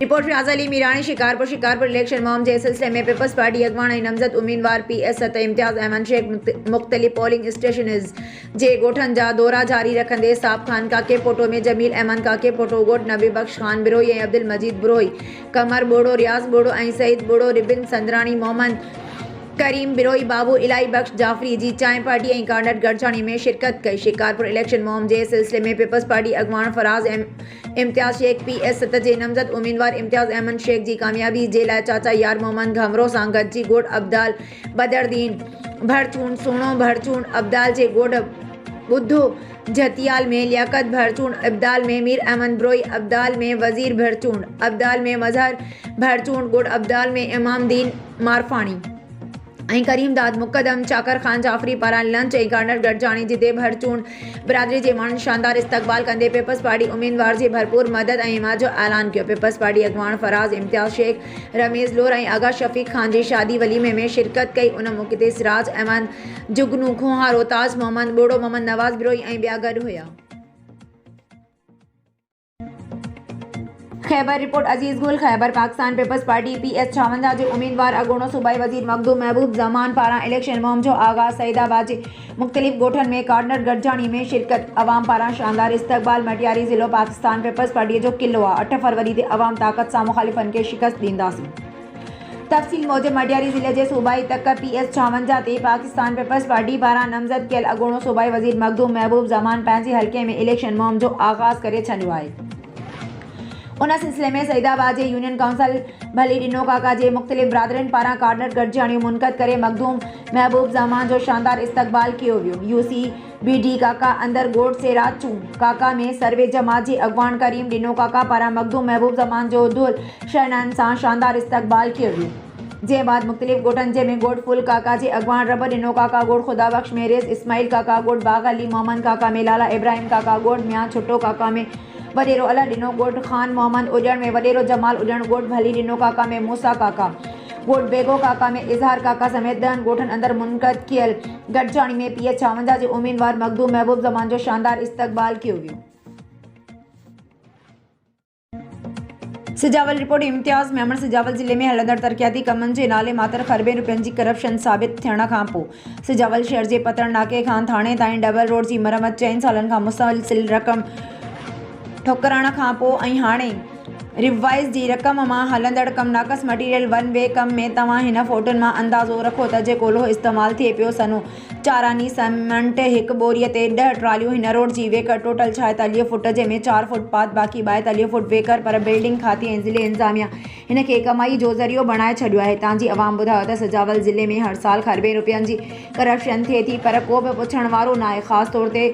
Report फियाज Ali Mirani Shikarpur election मुहिम के सिलसिले में पीपल्स पार्टी अगवान नमजद उम्मीदवार PS सत इम्तियाज़ अहमद शेख मुख्तलिफ पोलिंग स्टेशन जे गोठन जा दौरा जारी रखंदे साब खान काके पोटो में जमील अहमद काके पोटो गोट नबी बख्श खान बिरोही ऐं अब्दुल मजीद बिरोही कमर बोड़ो रियाज बोड़ो ऐं सईद बोड़ो रिबिन संदरानी मोहम्मद करीम बिरोही बाबू इलाई बख्श जाफरी जी चाय पार्टी ऐं कांडट गढ़चाणी में शिरकत कई। शिकारपुर इलेक्शन मुहिम के सिलसिले में पीपल्स पार्टी अगवान फराज इम्तियाज़ शेख PS सत जे नमजद उम्मीदवार इम्तियाज़ अहमद शेख की कामयाबी जे लाइ चाचा यार मोहम्मद घमरो सां गॾिजी गोड अब्दाल बदरदीन भरचून सोनो भरचून अब्दाल जे गोड बुद्धो जतियाल में लियाकत भरचून अब्दाल में मीर अहमद बिरोही अब्दाल में वजीर भरचून अब्दाल में मजहर भरचून गोड अब्दाल में इमामदीन मारफानी ऐं करीमदाद मुक़दम चाकर खान जाफरी पारां लंच ऐं कांडट गढ़चाणी जिते भरचून बिरादरी के माण्हुनि शानदार इस्तक़बाल कंदे पीपल्स पार्टी उम्मीदवार की भरपूर मदद ऐं हिमायत जो ऐलान किया। पीपल्स पार्टी अगवान फराज इम्तियाज़ शेख रमीज़ लोर ऐं आगा शफ़ीक खान की शादी वलीमे में शिरकत कई। उन मौक़े ते सिराज अहमद जुगनू खोहा रोहताज मोहम्मद बोड़ो मोहम्मद नवाज़ बिरोही ऐं ॿिया गॾु हुया। Khyber report Aziz Gul Khyber Pakistan Peoples Party PS 56 के उम्मीदवार अगोणो सूबाई वजीर मखदूम महबूब जमान पारा इलेक्शन मुहिम जो आगाज़ सईदाबाद के मुख्तलिफ गोठन में कांडट गढ़चाणी में शिरकत अवाम पारा शानदार इस्तकबाल मटियारी ज़िलो पाकिस्तान पीपल्स पार्टी जो किलो आ 8 फरवरी से अवाम ताकत से मुखालिफन के शिकस्त दींदासीं। तफ़सील मूजिब मटियारी ज़िले के सूबाई तक PS 56 ते पाकिस्तान पीपल्स पार्टी पारा नमजद कियल अगोणो सूबाई वजीर मखदूम महबूब जमान पंहिंजे हल्के में इलेक्शन मुहिम जो आगाज़ करे छॾियो आहे। उन सिलसिले में सईदाबाद के यूनियन काउंसिल भली डिनो काका के मुख्तलिफ बरादरन पारा कांडट गढ़चाणी मुनक़द करे मखदूम महबूब जमान जो शानदार इस्तकबाल किया वियो। UCBD काका अंदर गोड से राचू काका में सर्वे जमात के अगवान करीम डिनो काका पारा मखदूम महबूब जमान जो दुल शहनान से शानदार इस्तकबाल किया वियो। जे बाद मुख्तलिफ गोठन जैमें गोड फुल काका के अगवान रब डिनो काका गोड खुदा बख्श मेरेज इस्माइल काका गोड बाग अली मोहम्मद काका में लाला इब्राहिम काका गोड मियाँ छुट्टो काका में वडेरो अला डिनो गोड खान मोहम्मद उजड़ में वडेरो जमाल उजड़ गोड भली डिनो काका में मूसा काका गोड बेगो काका में इजहार काका समेत 10 गोठन अंदर मुनक़द कियल गढ़चाणी में PS 56 के उम्मीदवार मखदूम महबूब जमान जो शानदार इस्तकबाल किया वियो। सिजावल रिपोर्ट इम्तियाज़ मेमण सिजावल ज़िले में हलंदड़ तरक्याती कमनि जे नाले मातर खरबे रुपयनि की करप्शन साबित थियण खां पोइ सिजावल शहर के पतड़ नाके खां थाणे ताईं डबल रोड की मरम्मत 4 सालनि खां मुसलसिल रक़म ठोकरण खां पोइ ऐं हाणे रिवाइज़ जी रक़म मां हलंदड़ कम नाक़स मटीरियल 1 वे कम में तव्हां हिन फोटुनि मां अंदाज़ो रखो त जेको लोहो इस्तेमालु थिए पियो सनो 4 आनी सीमेंट 1 बोरीअ ते 10 ट्रालियूं हिन रोड जी वेकर टोटल 46 फुट जंहिंमें 4 फुटपाथ बाक़ी 42 फुट वेकर पर बिल्डिंग खाती ऐं ज़िले इंतज़ामिया हिन खे कमाई जो ज़रियो बणाए छॾियो आहे। हितां जी अवाम ॿुधायो त सिजावल ज़िले में हर साल खरबे रुपयनि जी करप्शन थिए थी पर को बि पुछण वारो न आहे। ख़ासि तौर ते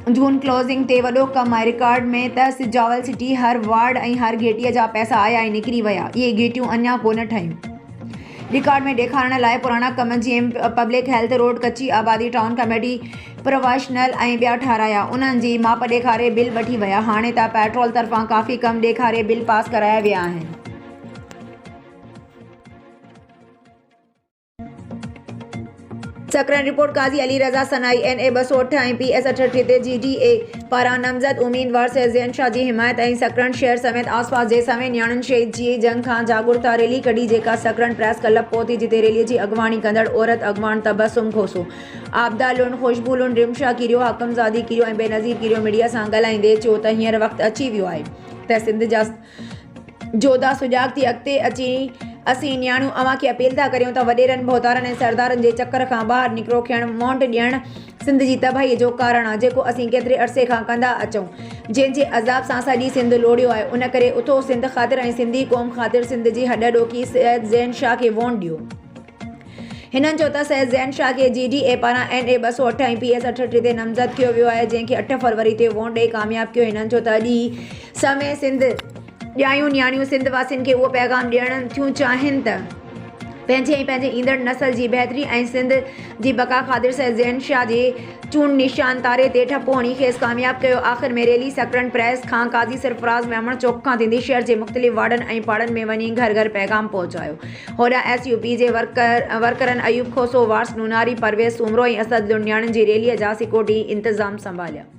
जून क्लोजिंग ते वॾो कमु आहे। रिकॉर्ड में त सिजावल सिटी हर वार्ड ऐं हर गेटीअ जा पैसा आया ऐं निकिरी विया। इहे गेटियूं अञा कोन ठहियूं। रिकॉर्ड में ॾेखारण लाइ पुराणा कम जीअं पब्लिक हेल्थ रोड कच्ची आबादी टाउन कमेटी प्रोफेशनल ऐं ॿिया ठाराया उन्हनि जी माप ॾेखारे बिल वठी विया। हाणे त पेट्रोल तरफ़ां काफ़ी कम ॾेखारे बिल पास कराया विया आहिनि। सकरन रिपोर्ट काज़ी अली रज़ा सनाई NA 208 ऐं PS 68 ते GDA पारां नामज़द उम्मीदवार सैज़ैन शाह जी हिमायत ऐं सकरन शहर समेत आसपास जे सवें न्याणियुनि शहीद जी जंग खां जागुरता रैली कढी जेका सकरन प्रेस क्लब पहुती जिते रैलीअ जी अॻवानी कंदड़ औरत अॻवान तबसुम खोसो आबदा लुंड खुशबू लुंड रिमशा किरियो हकमज़ादी किरियो ऐं बेनज़ीर किरियो मीडिया सां ॻाल्हाईंदे चयो त हींअर वक़्तु अची वियो आहे त सिंध जा जोधा सुजाग थी अॻिते अची असीं न्याणियूं अव्हां खे अपील था करियूं त वॾेरनि भोतारनि ऐं सरदारनि जे चकर खां ॿाहिरि निकिरो खियण मोंट ॾियणु सिंध जी तबाहीअ जो कारण आहे जेको असीं केतिरे अरसे खां कंदा अचूं जंहिंजे अज़ाब सां सॼी सिंध लोड़ियो आहे। उन करे उथो सिंध ख़ातिर ऐं सिंधी क़ौम ख़ातिर सिंध जी हॾ ॾोकी सैज़ैन शाह खे वोट ॾियो। हिननि चयो त सैज़ैन शाह खे GDA पारां NA 208 ऐं PS 68 ते नामज़द कयो वियो आहे जंहिंखे 8 फरवरी ते वोट ॾेई कामयाबु कयो। हिननि चयो त अॼु समय सिंध ॼायूं न्याणियूं सिंध वासियुनि खे उहो पैगाम ॾियण थियूं चाहिनि त पंहिंजे ऐं पंहिंजे ईंदड़ नस्ल जी बहितरी ऐं सिंध जी बका ख़ातिर सैज़ैन शाह जे चूंड निशान तारे ते ठपो हणी खेसि कामयाबु कयो। आख़िर में रैली सकरन प्रेस खां काज़ी सरफराज़ मेमण चौक खां थींदी शहर जे मुख़्तलिफ़ वार्डनि ऐं पाड़नि में वञी घर घर पैगाम पहुचायो। होॾां SUP जे वर्करनि अयूब खोसो वार्स नूनारी परवेज़ सूमरो ऐं असद लुंडियाणनि जी रैलीअ जा सिक्योरिटी इंतज़ाम संभालिया।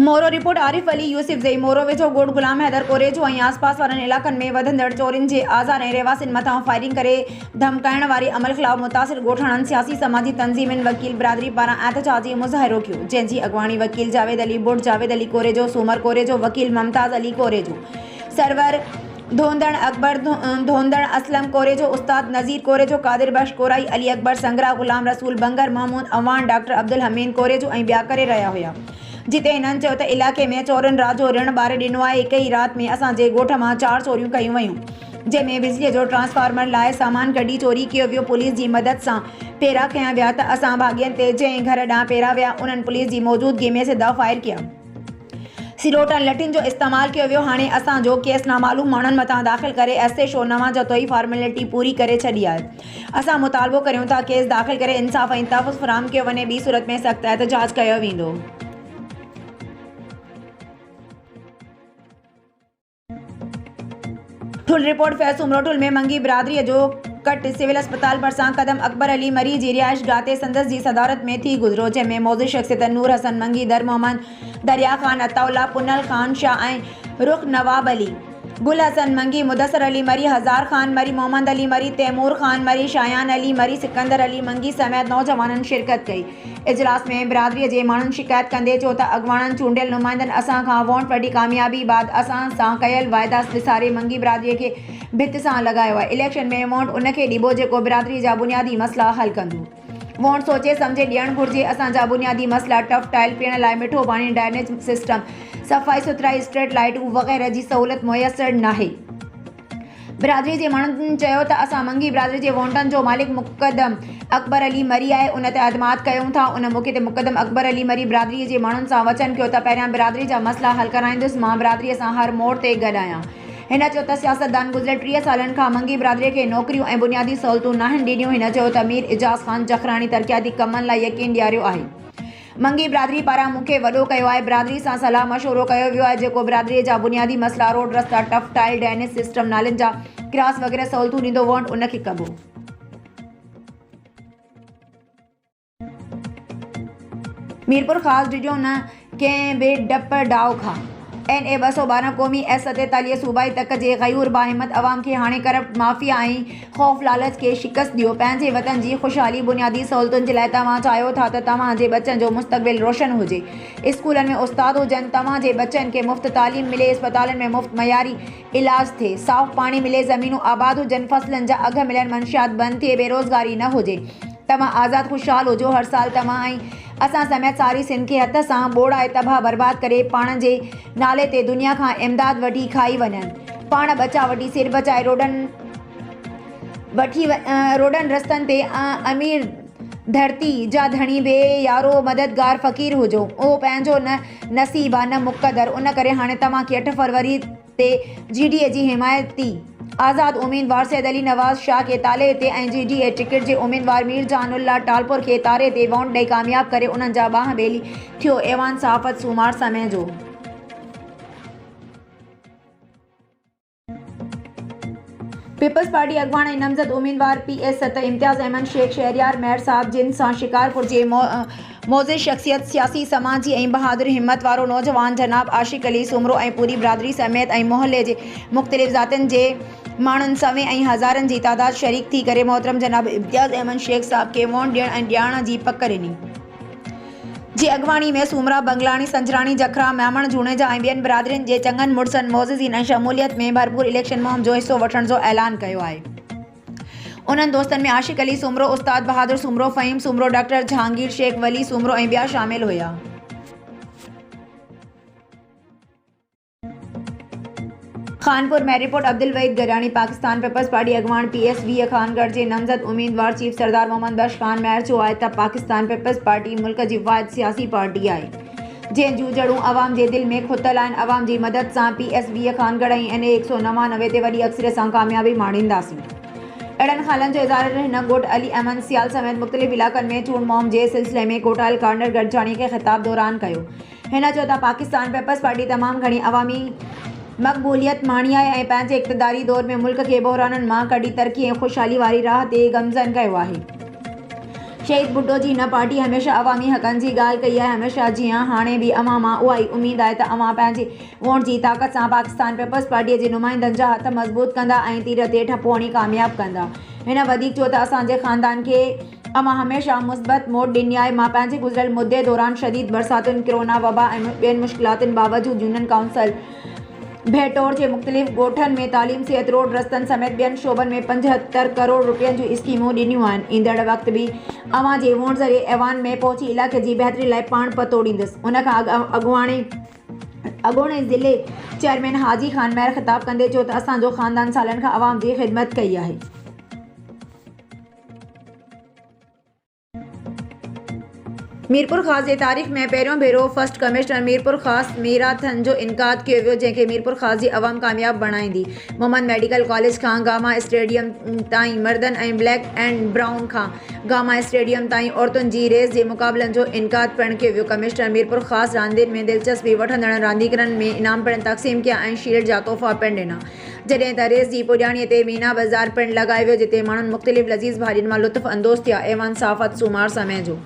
मोरो रिपोर्ट आरिफ अली यूसुफ ज़ई मोरो वेझो ॻोठ गुलाम हैदर कोरेजो ऐं आसपास वारनि इलाक़नि में वधंदड़ चोरियुनि जे आज़ार ऐं रहवासियुनि मथां फायरिंग करे धमकाइण वारे अमल ख़िलाफ़ मुतासिर ॻोठाणनि सियासी समाजी तंज़ीमुनि वकील बिरादरी पारां एहतजाजी मुज़ाहिरो कयो, जंहिंजी अॻवानी वकील जावेद अली बुट, जावेद अली कोरेजो, सूमर कोरेजो, वकील मुमताज़ अली कोरेजो, सरवर धोंदड़ अकबर धोंदड़, असलम कोरेजो, उस्ताद नज़ीर कोरेजो, कादिर बख्श कोराई, अली अकबर संगरा, गुलाम रसूल बंगर, महमूद अवान, डॉक्टर अब्दुल हमीद कोरेजो ऐं ॿिया करे रहिया हुआ। जिते हिननि चयो त इलाइक़े में चोरनि रात जो ऋण ॿारे ॾिनो आहे। हिक ई राति में असांजे ॻोठ मां 4 चोरियूं कयूं वयूं, जंहिंमें बिजलीअ जो ट्रांसफार्मर लाइ सामान कढी चोरी कयो वियो। पुलिस जी मदद सां पेरा कया विया त असां भाॻियनि ते जंहिं घर ॾांहुं पेरा विया उन्हनि पुलिस जी मौजूदगी में सिधा फायर कया। सिरोटनि लठियुनि जो इस्तेमालु कयो वियो। हाणे असांजो केस नामालूम माण्हुनि मथां दाख़िल करे SHO नवां जतोई फॉर्मेलिटी पूरी करे छॾी आहे। असां मुतालबो करियूं था केस दाख़िल करे इंसाफ़ ऐं तहफ़्फ़ुज़ फ़राहम कयो वञे। ॿी सूरत में सख़्त एहतजाज कयो वेंदो। ठुल रिपोर्ट फैज़ सुमरोठुल में मंगी बिरादरीअ जो कट सिविल अस्पताल भरिसां क़दम अकबर अली मरी जी रिहाइश गाह ते संदसि जी सदारत में थी गुज़रो, जंहिंमें मौज़ूद शख़्सियतनि नूर हसन मंगी, दर मोहम्मद, दरिया ख़ान अताउल्ला, पुनल ख़ान शाह ऐं रुख नवाब अली, गुल हसन मंगी, मुदसर अली मरी, हज़ार ख़ान मरी, मोहम्मद अली मरी, तैमूर ख़ान मरी, शायान अली मरी, सिकंदर अली मंगी समेत नौजवाननि शिरकत कई। इजलास में बिरादरीअ जे माण्हुनि शिकायत कंदे चयो त अॻवाननि चूंडियल नुमाइंदनि असां खां वोट वठी कामयाबी बाद असां सां कयल वाइदा विसारे मंगी बिरादरीअ खे भित सां लॻायो आहे। इलेक्शन में वोट उनखे ॾिबो जेको बिरादरी जा बुनियादी मसइला हल कंदो। वोट सोचे सम्झे ॾियणु घुरिजे। असांजा बुनियादी मसइला टफ टाइल, पीअण लाइ मिठो पाणी, ड्रेनेज सिस्टम, सफ़ाई सुथराई, स्ट्रीट लाइटूं वग़ैरह जी सहूलियत मुयसरु नाहे। बिरादरी जे माण्हुनि चयो त असां मंगी बिरादरी जे वोटनि जो मालिक मुक़दम अकबर अली मरी आहे, उन ते अदमात कयूं था। उन मौक़े ते मुक़दम अकबर अली मरी बिरादरीअ जे माण्हुनि सां वचन कयो त पहिरियां बिरादरी जा मसइला हल कराईंदुसि। मां बिरादरीअ सां हर मोड़ ते गॾु आहियां। हिन चयो त सियासतदान गुज़िरियल 30 सालनि खां मंगी बिरादरीअ खे नौकरियूं ऐं बुनियादी सहूलियतूं नाहिनि ॾिनियूं। हिन चयो त मीर इजाज़ ख़ान जखराणी तरक़ियाती कमनि लाइ यकीन ॾियारियो आहे। मंगी बिरादरी पारां मूंखे वॾो कयो आहे। बिरादरी सां सलाह मशवरो कयो वियो आहे जेको बिरादरीअ जा बुनियादी मसइला, रोड रस्ता, टफ टाइल, ड्रेनेज सिस्टम, नालियुनि जा क्रास वग़ैरह सहूलियतूं ॾींदो। वोट उनखे कबो। मीरपुर ख़ासि डिॼो न कंहिं बि डप डाउ खां। NA 212 क़ौमी S47 सूबाई तक जे ग़यूर बाहिम्मत अवाम खे हाणे करप्ट माफ़िया ऐं ख़ौफ़ लालच खे शिकस्त ॾियो। पंहिंजे वतन जी ख़ुशहाली बुनियादी सहूलियतुनि जे लाइ तव्हां चाहियो था त तव्हांजे बचनि जो मुस्तक़बिल रोशन हुजे। स्कूलनि में उस्ताद हुजनि, तव्हांजे बचनि खे मुफ़्त तालीम मिले, अस्पतालनि में मुफ़्त मयारी इलाज थिए, साफ़ पाणी मिले, ज़मीनूं आबाद हुजनि, फसलनि जा अघ मिलनि, मंशियात बंदि थिए, बेरोज़गारी न हुजे। तव्हां आज़ादु ख़ुशहाल हुजो। हर साल तव्हां ऐं असां समेत सारी सिंध खे हथ सां ॿोड़ाए तबाह बर्बाद करे पाण जे नाले ते दुनिया खां इमदाद वठी खाई वञनि। पाण बचा वठी सिर बचाए रोडनि रस्तनि ते अमीर धरती जा धणी बे यारो मददगार फ़क़ीर हुजो। उहो पंहिंजो न नसीब आहे न मुक़दर। उन करे हाणे तव्हांखे 8 फरवरी ते GDA जी हिमायती आज़ाद उम्मीदवार सैद अली नवाज़ शाह खे ताले ते ऐं GDA टिकट जे उम्मीदवार मीर जहानुल्लाह टालपुर खे तारे ते वोट ॾेई कामयाब करे उन्हनि जा बाह ॿेली थियो। ऐवान सहाफ़त सूमार समय जो। पीपल्स पार्टी अॻवान ऐं नमज़द उम्मीदवार PS 7 इम्तियाज़ अहमद शेख शहरियार मेयर साहब, जिन सां शिकारपुर जे मौज़े शख़्सियत, सियासी, समाजी ऐं बहादुर हिम्मत वारो नौजवान जनाब आशिक़ अली सुमरो ऐं पूरी बिरादरी समेत ऐं मोहल्ले जे मुख़्तलिफ़ ज़ातियुनि जे माण्हुनि सवें ऐं हज़ारनि जी तादाद शरीक थी करे मोहतरम जनाब इम्तियाज़ अहमद शेख साहब खे वोट ॾियण ऐं ॾियारण जी पक ॾिनी। जी अॻवानी में सूमरा, बंगलाणी, संजराणी, जखरा, म्यामण, जूनेजा ऐं ॿियनि बिरादरियुनि जे चङनि मुड़सनि मोज़िज़ीन ऐं शमूलियत में भरपूर इलेक्शन मुहिम जो हिसो वठण जो ऐलान कयो आहे। उन्हनि दोस्तनि में आशिक़ अली सुमरो, उस्ताद बहादुर सुमरो, फ़हीम सुमरो, डॉक्टर जहांगीर शेख, वली सुमरो ऐं ॿिया शामिल हुया। खानपुर में report Abdul Waheed Gadani. Pakistan Peoples Party अॻवान PS 20 खानगढ़ जे नमज़द उम्मीदवार चीफ सरदार मोहम्मद बख्श खान मेयर चयो आहे त पाकिस्तान पीपल्स पार्टी मुल्क जी वाहिद सियासी पार्टी आहे जंहिं जूं जड़ूं अवाम जे दिलि में खुतल आहिनि। अवाम जी मदद सां PS 20 खानगढ़ ऐं NA 199 ते वॾी अक्सरियत सां कामयाबी माणींदासीं। अहिड़नि ख़्यालनि जो इज़हार हिन ॻोठ अली अहमद सियाल समेत मुख़्तलिफ़ इलाक़नि में चूंड मुहिम जे सिलसिले में कोटाइल कार्नर गॾजाणी खे ख़िताब दौरान कयो। हिन चयो त पाकिस्तान पीपल्स पार्टी तमामु घणी अवामी मक़बूलियत माणी आहे ऐं पंहिंजे इक़्तिदारी दौर में मुल्क खे बहराननि मां कढी तरक़ी ऐं ख़ुशहाली वारी राह ते गमज़न कयो आहे। शहीद भुट्टो जी हिन पार्टी हमेशह अवामी हक़नि जी ॻाल्हि कई आहे। हमेशह जीअं हाणे बि अवां मां उहा ई उमेद आहे त अवां पंहिंजी वोट जी ताक़त सां पाकिस्तान पीपल्स पार्टीअ जे नुमाइंदनि जा हथ मज़बूत कंदा ऐं तीर ते ठपो हणी कामयाब कंदा। हिन वधीक चयो त असांजे ख़ानदान खे अवां हमेशह मुस्बत मोट ॾिनी आहे। मां पंहिंजे गुज़िरियल मुद्दे दौरान शदीद बरसातुनि, कोरोना वबा ऐं ॿियनि मुश्किलातुनि बावजूदि यूनियन काउंसिल भेटोर जे मुख़्तलिफ़ ॻोठनि में तालीम, सिहत, रोड रस्तनि समेत ॿियनि शोबनि में 75 करोड़ रुपयनि जूं स्कीमूं ॾिनियूं आहिनि। ईंदड़ वक़्त बि अवां जे वोट ज़रिए ऐवान में पहुची इलाइक़े जी बहितरी लाइ पाण पतो ॾींदुसि। उन खां अॻोणे ज़िले चेयरमैन हाजी ख़ान महर ख़िताब कंदे चयो त असांजो ख़ानदान सालनि खां अवाम जी ख़िदमत कई आहे। मीरपुर ख़ास जे तारीख़ में पहिरियों भेरो फर्स्ट कमिश्नर मीरपुर ख़ास मैराथन जो इनकाद कयो वियो, जंहिंखे मीरपुर ख़ास जी अवाम कामयाब बणाईंदी। मोहम्मद मेडिकल कॉलेज खां गामा स्टेडियम ताईं मर्दनि ऐं ब्लैक एंड ब्राउन खां गामा स्टेडियम ताईं औरतुनि जी रेस जे मुक़ाबलनि जो इनकाद पिणु कयो वियो। कमिश्नर मीरपुर ख़ास रांदियुनि में दिलचस्पी वठंदड़ रांदीगरनि में इनाम पिणु तक़सीम कया ऐं शील्ड जा तोहफ़ा पिणु ॾिना। जॾहिं त रेस जी पुॼाणीअ ते मीना बाज़ार पिणु लॻायो वियो, जिते माण्हुनि मुख़्तलिफ़ लज़ीज़ भाॼियुनि मां लुत्फ़ अंदोज़ थिया। ऐवान साफ़त सूमार समय जो